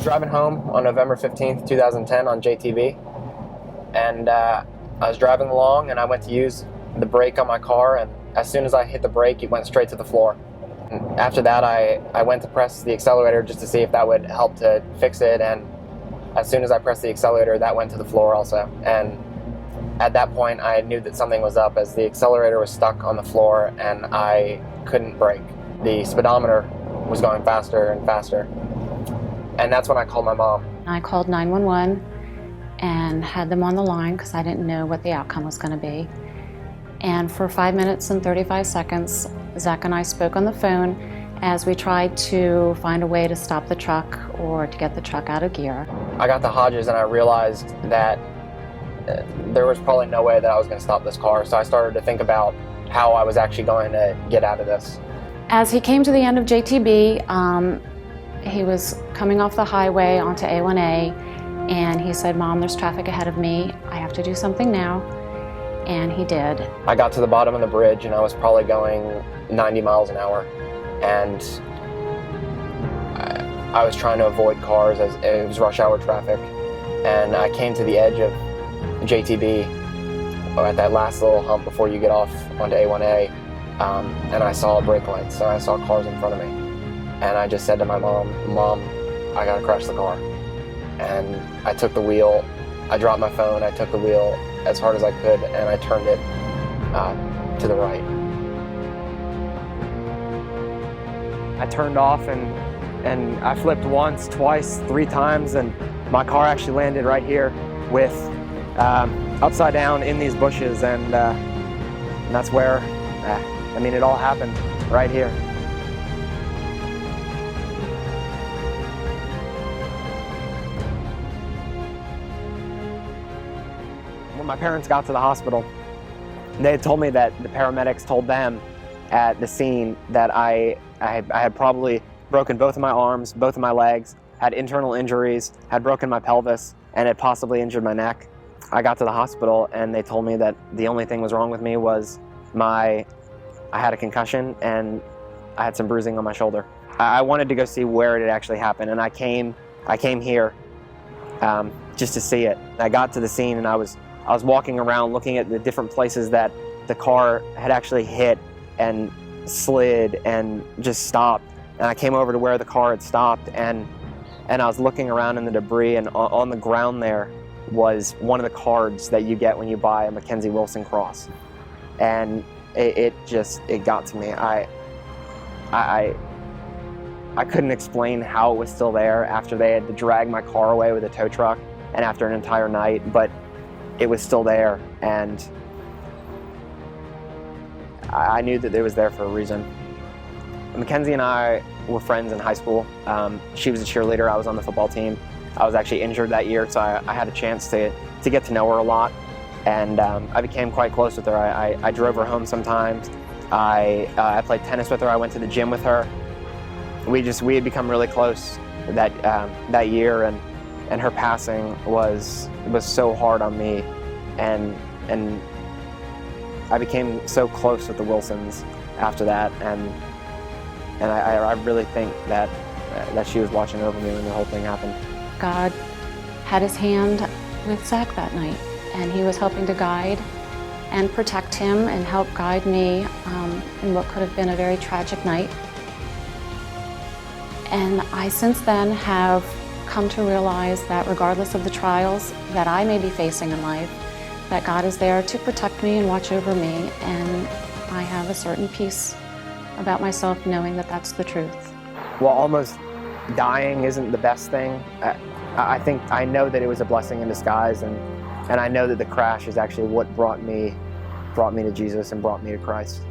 driving home on November 15th, 2010 on JTB, and I was driving along and I went to use the brake on my car, and as soon as I hit the brake, it went straight to the floor. And after that, I went to press the accelerator just to see if that would help to fix it, and as soon as I pressed the accelerator, that went to the floor also. And at that point, I knew that something was up, as the accelerator was stuck on the floor and I couldn't brake. The speedometer was going faster and faster. And that's when I called my mom. I called 911 and had them on the line because I didn't know what the outcome was going to be. And for 5 minutes and 35 seconds, Zach and I spoke on the phone as we tried to find a way to stop the truck or to get the truck out of gear. I got to Hodges and I realized that there was probably no way that I was going to stop this car. So I started to think about how I was actually going to get out of this. As he came to the end of JTB, he was coming off the highway onto A1A, and he said, "Mom, there's traffic ahead of me. I have to do something now." And he did. I got to the bottom of the bridge and I was probably going 90 miles an hour. And I was trying to avoid cars as it was rush hour traffic. And I came to the edge of JTB, or at that last little hump before you get off onto A1A, and I saw brake lights, so I saw cars in front of me. And I just said to my mom, "Mom, I gotta crash the car." And I took the wheel, I dropped my phone, I took the wheel as hard as I could, and I turned it to the right. I turned off and I flipped once, twice, 3 times, and my car actually landed right here with upside down in these bushes, and that's where, it all happened right here. When my parents got to the hospital, they had told me that the paramedics told them at the scene that I had probably broken both of my arms, both of my legs, had internal injuries, had broken my pelvis, and had possibly injured my neck. I got to the hospital and they told me that the only thing was wrong with me was I had a concussion and I had some bruising on my shoulder. I wanted to go see where it had actually happened, and I came here just to see it. I got to the scene and I was walking around looking at the different places that the car had actually hit and slid and just stopped. And I came over to where the car had stopped, and I was looking around in the debris, and on the ground there was one of the cards that you get when you buy a Mackenzie Wilson cross. And it got to me. I couldn't explain how it was still there after they had to drag my car away with a tow truck and after an entire night, but it was still there, and I knew that it was there for a reason. Mackenzie and I were friends in high school. She was a cheerleader, I was on the football team. I was actually injured that year, so I had a chance to get to know her a lot, and I became quite close with her. I drove her home sometimes. I played tennis with her, I went to the gym with her. We had become really close that year, and her passing was so hard on me, and I became so close with the Wilsons after that, and I really think that she was watching over me when the whole thing happened. God had his hand with Zach that night, and he was helping to guide and protect him and help guide me in what could have been a very tragic night. And I since then have come to realize that regardless of the trials that I may be facing in life, that God is there to protect me and watch over me, and I have a certain peace about myself knowing that that's the truth. Well, almost dying isn't the best thing. I know that it was a blessing in disguise, and I know that the crash is actually what brought me to Jesus and brought me to Christ.